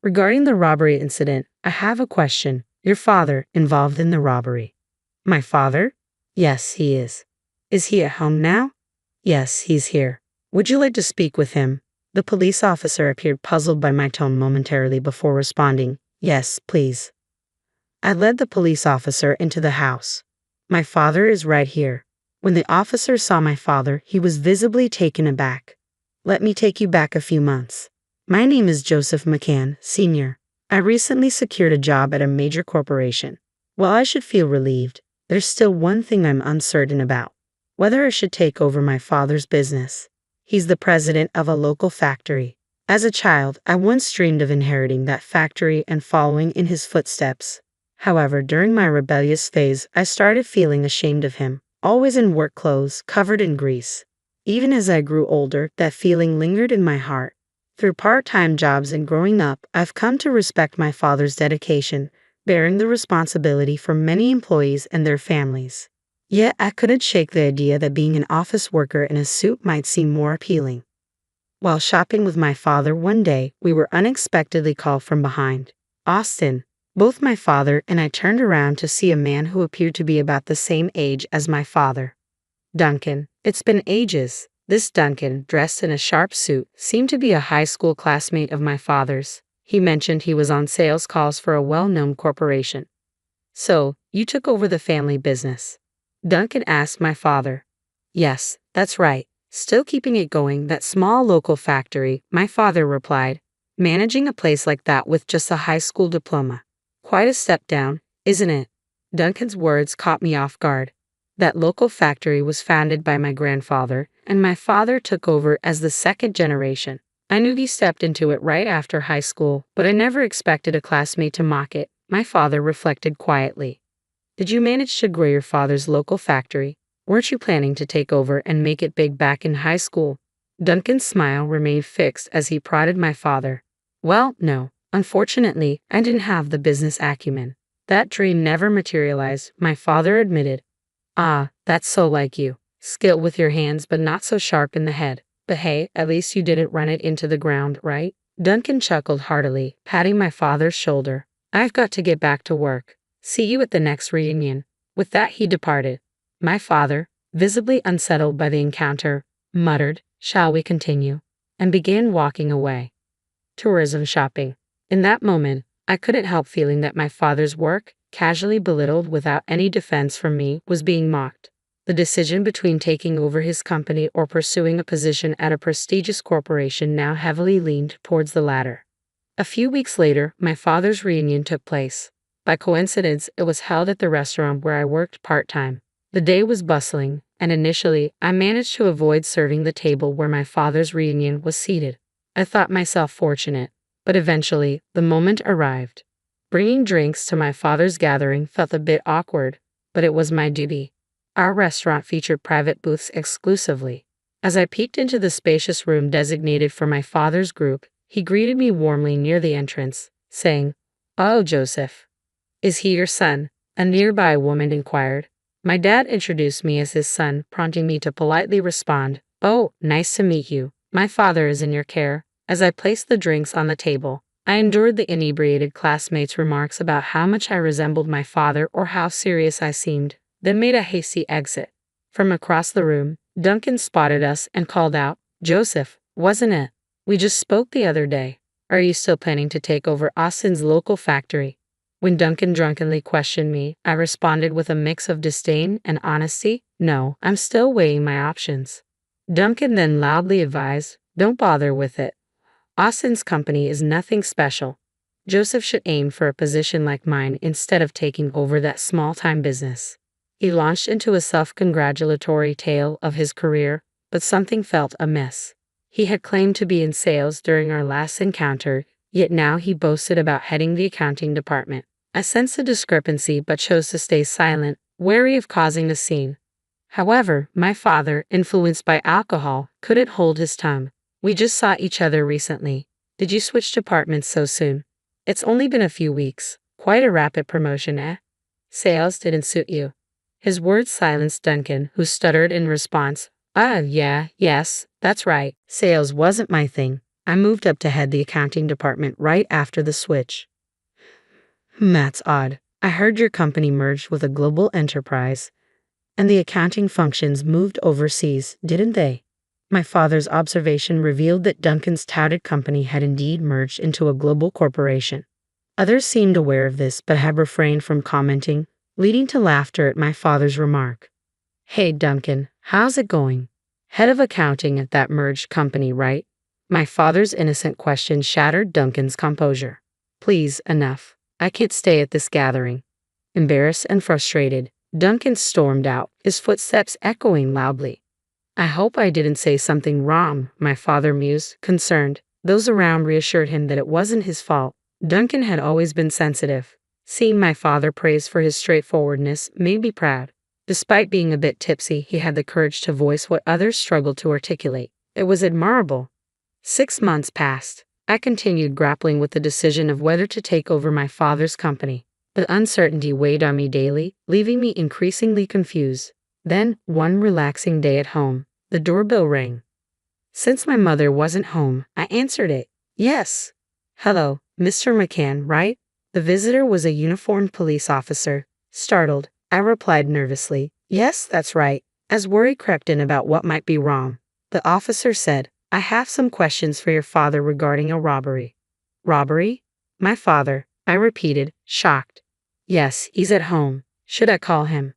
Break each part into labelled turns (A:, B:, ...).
A: Regarding the robbery incident, I have a question. Your father involved in the robbery? My father? Yes, he is. Is he at home now? Yes, he's here. Would you like to speak with him? The police officer appeared puzzled by my tone momentarily before responding, yes, please. I led the police officer into the house. My father is right here. When the officer saw my father, he was visibly taken aback. Let me take you back a few months. My name is Joseph McCann, Sr. I recently secured a job at a major corporation. While I should feel relieved, there's still one thing I'm uncertain about. Whether I should take over my father's business. He's the president of a local factory. As a child, I once dreamed of inheriting that factory and following in his footsteps. However, during my rebellious phase, I started feeling ashamed of him, always in work clothes, covered in grease. Even as I grew older, that feeling lingered in my heart. Through part-time jobs and growing up, I've come to respect my father's dedication, bearing the responsibility for many employees and their families. Yet I couldn't shake the idea that being an office worker in a suit might seem more appealing. While shopping with my father one day, we were unexpectedly called from behind. Austin. Both my father and I turned around to see a man who appeared to be about the same age as my father. Duncan. It's been ages. This Duncan, dressed in a sharp suit, seemed to be a high school classmate of my father's. He mentioned he was on sales calls for a well-known corporation. So, you took over the family business? Duncan asked my father. Yes, that's right. Still keeping it going, that small local factory, my father replied. Managing a place like that with just a high school diploma. Quite a step down, isn't it? Duncan's words caught me off guard. That local factory was founded by my grandfather, and my father took over as the second generation. I knew he stepped into it right after high school, but I never expected a classmate to mock it, my father reflected quietly. Did you manage to grow your father's local factory? Weren't you planning to take over and make it big back in high school? Duncan's smile remained fixed as he prodded my father. Well, no. Unfortunately, I didn't have the business acumen. That dream never materialized, my father admitted. Ah, that's so like you. Skilled with your hands but not so sharp in the head. But hey, at least you didn't run it into the ground, right? Duncan chuckled heartily, patting my father's shoulder. I've got to get back to work. See you at the next reunion. With that he departed. My father, visibly unsettled by the encounter, muttered, "Shall we continue?" and began walking away. Tourism shopping. In that moment, I couldn't help feeling that my father's work, casually belittled without any defense from me, was being mocked. The decision between taking over his company or pursuing a position at a prestigious corporation now heavily leaned towards the latter. A few weeks later, my father's reunion took place. By coincidence, it was held at the restaurant where I worked part-time. The day was bustling, and initially, I managed to avoid serving the table where my father's reunion was seated. I thought myself fortunate, but eventually, the moment arrived. Bringing drinks to my father's gathering felt a bit awkward, but it was my duty. Our restaurant featured private booths exclusively. As I peeked into the spacious room designated for my father's group, he greeted me warmly near the entrance, saying, "Oh, Joseph. Is he your son?" a nearby woman inquired. My dad introduced me as his son, prompting me to politely respond, "Oh, nice to meet you. My father is in your care." As I placed the drinks on the table, I endured the inebriated classmates' remarks about how much I resembled my father or how serious I seemed, then made a hasty exit. From across the room, Duncan spotted us and called out, "Joseph, wasn't it? We just spoke the other day. Are you still planning to take over Austin's local factory?" When Duncan drunkenly questioned me, I responded with a mix of disdain and honesty, "No, I'm still weighing my options." Duncan then loudly advised, "Don't bother with it. Austin's company is nothing special. Joseph should aim for a position like mine instead of taking over that small-time business." He launched into a self-congratulatory tale of his career, but something felt amiss. He had claimed to be in sales during our last encounter, yet now he boasted about heading the accounting department. I sensed a discrepancy but chose to stay silent, wary of causing a scene. However, my father, influenced by alcohol, couldn't hold his tongue. "We just saw each other recently. Did you switch departments so soon? It's only been a few weeks. Quite a rapid promotion, eh? Sales didn't suit you." His words silenced Duncan, who stuttered in response. Yes, that's right. Sales wasn't my thing. I moved up to head the accounting department right after the switch. That's odd. I heard your company merged with a global enterprise, and the accounting functions moved overseas, didn't they? My father's observation revealed that Duncan's touted company had indeed merged into a global corporation. Others seemed aware of this but had refrained from commenting, leading to laughter at my father's remark. Hey Duncan, how's it going? Head of accounting at that merged company, right? My father's innocent question shattered Duncan's composure. Please, enough. I can't stay at this gathering. Embarrassed and frustrated, Duncan stormed out, his footsteps echoing loudly. I hope I didn't say something wrong, my father mused, concerned. Those around reassured him that it wasn't his fault. Duncan had always been sensitive. Seeing my father praised for his straightforwardness made me proud. Despite being a bit tipsy, he had the courage to voice what others struggled to articulate. It was admirable. 6 months passed. I continued grappling with the decision of whether to take over my father's company. The uncertainty weighed on me daily, leaving me increasingly confused. Then, one relaxing day at home, the doorbell rang. Since my mother wasn't home, I answered it. Yes. Hello, Mr. McCann, right? The visitor was a uniformed police officer. Startled, I replied nervously, yes, that's right, as worry crept in about what might be wrong. The officer said, I have some questions for your father regarding a robbery. Robbery? My father, I repeated, shocked. Yes, he's at home. Should I call him?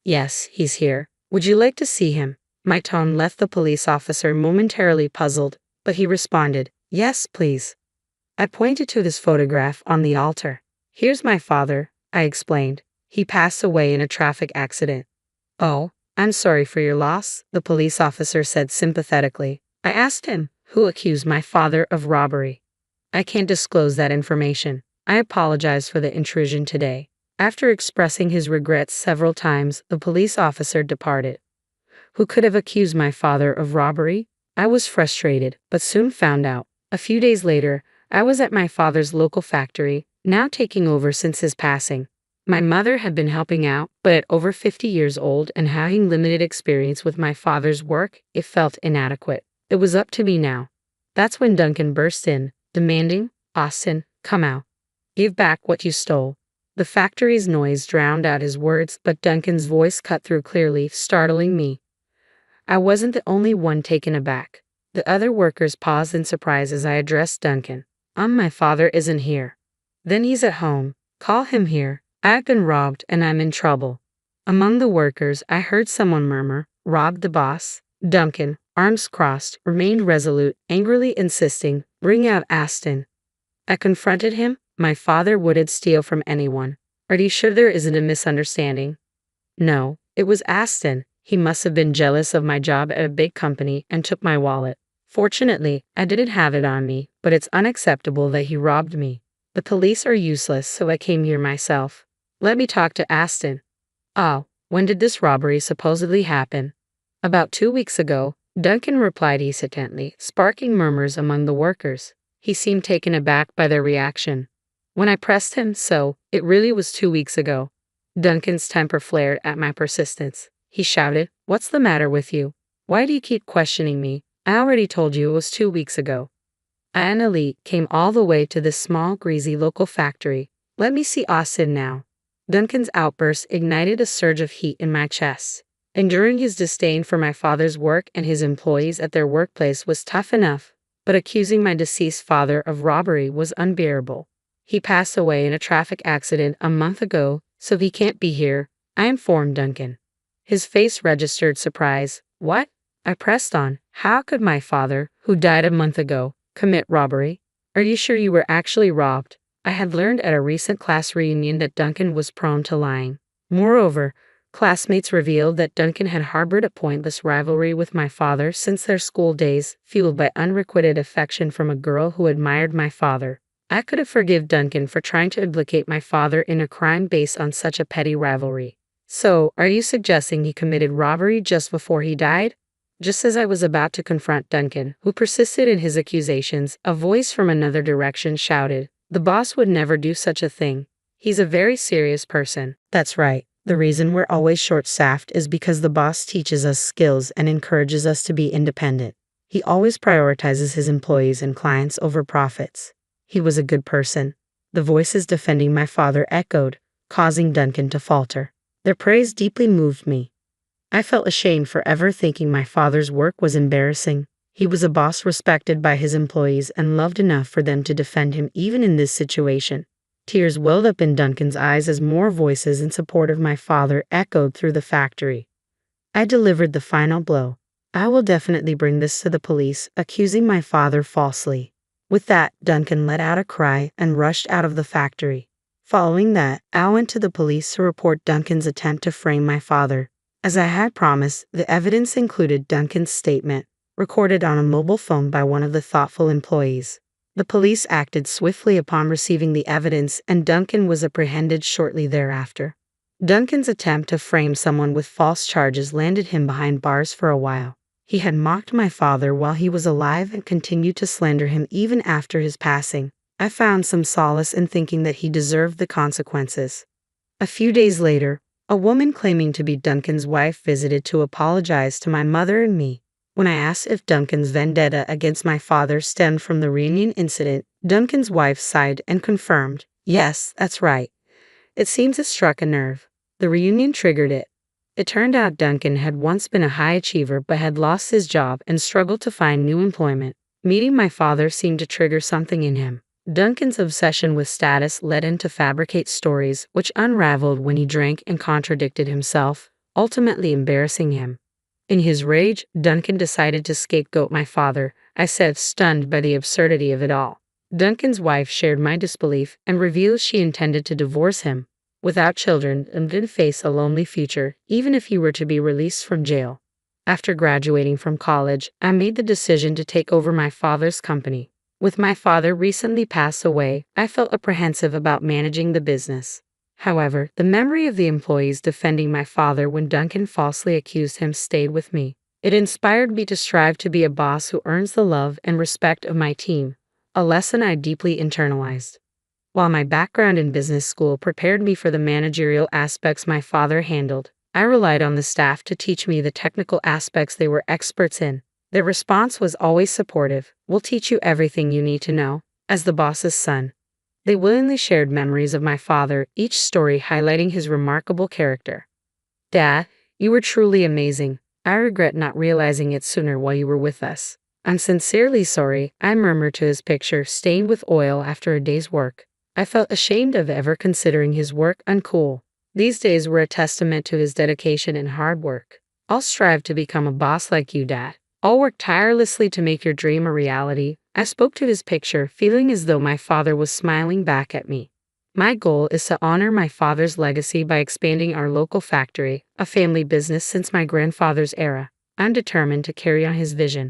A: Yes, he's here. Would you like to see him? My tone left the police officer momentarily puzzled, but he responded, yes, please. I pointed to this photograph on the altar. Here's my father, I explained. He passed away in a traffic accident. Oh, I'm sorry for your loss, the police officer said sympathetically. I asked him, who accused my father of robbery. I can't disclose that information. I apologize for the intrusion today. After expressing his regrets several times, the police officer departed. Who could have accused my father of robbery? I was frustrated, but soon found out. A few days later, I was at my father's local factory, now taking over since his passing. My mother had been helping out, but at over 50 years old and having limited experience with my father's work, it felt inadequate. It was up to me now. That's when Duncan burst in, demanding, Austin, come out. Give back what you stole. The factory's noise drowned out his words, but Duncan's voice cut through clearly, startling me. I wasn't the only one taken aback. The other workers paused in surprise as I addressed Duncan. My father isn't here. Then he's at home. Call him here. I've been robbed and I'm in trouble. Among the workers, I heard someone murmur, robbed the boss. Duncan, arms crossed, remained resolute, angrily insisting, bring out Aston. I confronted him. My father wouldn't steal from anyone. Are you sure there isn't a misunderstanding? No, it was Aston. He must have been jealous of my job at a big company and took my wallet. Fortunately, I didn't have it on me, but it's unacceptable that he robbed me. The police are useless, so I came here myself. Let me talk to Aston. Oh, when did this robbery supposedly happen? About 2 weeks ago, Duncan replied hesitantly, sparking murmurs among the workers. He seemed taken aback by their reaction. When I pressed him, so, it really was 2 weeks ago. Duncan's temper flared at my persistence. He shouted, what's the matter with you? Why do you keep questioning me? I already told you it was 2 weeks ago. I and Elite came all the way to this small, greasy local factory. Let me see Austin now. Duncan's outburst ignited a surge of heat in my chest. Enduring his disdain for my father's work and his employees at their workplace was tough enough, but accusing my deceased father of robbery was unbearable. He passed away in a traffic accident a month ago, so he can't be here, I informed Duncan. His face registered surprise. What? I pressed on. How could my father, who died a month ago, commit robbery? Are you sure you were actually robbed? I had learned at a recent class reunion that Duncan was prone to lying. Moreover, classmates revealed that Duncan had harbored a pointless rivalry with my father since their school days, fueled by unrequited affection from a girl who admired my father. I could have forgiven Duncan for trying to implicate my father in a crime based on such a petty rivalry. So, are you suggesting he committed robbery just before he died? Just as I was about to confront Duncan, who persisted in his accusations, a voice from another direction shouted, the boss would never do such a thing. He's a very serious person. That's right. The reason we're always short-staffed is because the boss teaches us skills and encourages us to be independent. He always prioritizes his employees and clients over profits. He was a good person. The voices defending my father echoed, causing Duncan to falter. Their praise deeply moved me. I felt ashamed for ever thinking my father's work was embarrassing. He was a boss respected by his employees and loved enough for them to defend him even in this situation. Tears welled up in Duncan's eyes as more voices in support of my father echoed through the factory. I delivered the final blow. I will definitely bring this to the police, accusing my father falsely. With that, Duncan let out a cry and rushed out of the factory. Following that, I went to the police to report Duncan's attempt to frame my father. As I had promised, the evidence included Duncan's statement, recorded on a mobile phone by one of the thoughtful employees. The police acted swiftly upon receiving the evidence, and Duncan was apprehended shortly thereafter. Duncan's attempt to frame someone with false charges landed him behind bars for a while. He had mocked my father while he was alive and continued to slander him even after his passing. I found some solace in thinking that he deserved the consequences. A few days later, a woman claiming to be Duncan's wife visited to apologize to my mother and me. When I asked if Duncan's vendetta against my father stemmed from the reunion incident, Duncan's wife sighed and confirmed, "Yes, that's right. It seems it struck a nerve. The reunion triggered it." It turned out Duncan had once been a high achiever but had lost his job and struggled to find new employment. Meeting my father seemed to trigger something in him. Duncan's obsession with status led him to fabricate stories which unraveled when he drank and contradicted himself, ultimately embarrassing him. In his rage, Duncan decided to scapegoat my father, I said, stunned by the absurdity of it all. Duncan's wife shared my disbelief and revealed she intended to divorce him. Without children, and did face a lonely future, even if he were to be released from jail. After graduating from college, I made the decision to take over my father's company. With my father recently passed away, I felt apprehensive about managing the business. However, the memory of the employees defending my father when Duncan falsely accused him stayed with me. It inspired me to strive to be a boss who earns the love and respect of my team, a lesson I deeply internalized. While my background in business school prepared me for the managerial aspects my father handled, I relied on the staff to teach me the technical aspects they were experts in. Their response was always supportive. "We'll teach you everything you need to know." As the boss's son, they willingly shared memories of my father, each story highlighting his remarkable character. "Dad, you were truly amazing. I regret not realizing it sooner while you were with us." "I'm sincerely sorry," I murmured to his picture, stained with oil after a day's work. I felt ashamed of ever considering his work uncool. These days were a testament to his dedication and hard work. "I'll strive to become a boss like you, Dad. I'll work tirelessly to make your dream a reality." I spoke to his picture, feeling as though my father was smiling back at me. My goal is to honor my father's legacy by expanding our local factory, a family business since my grandfather's era. I'm determined to carry on his vision.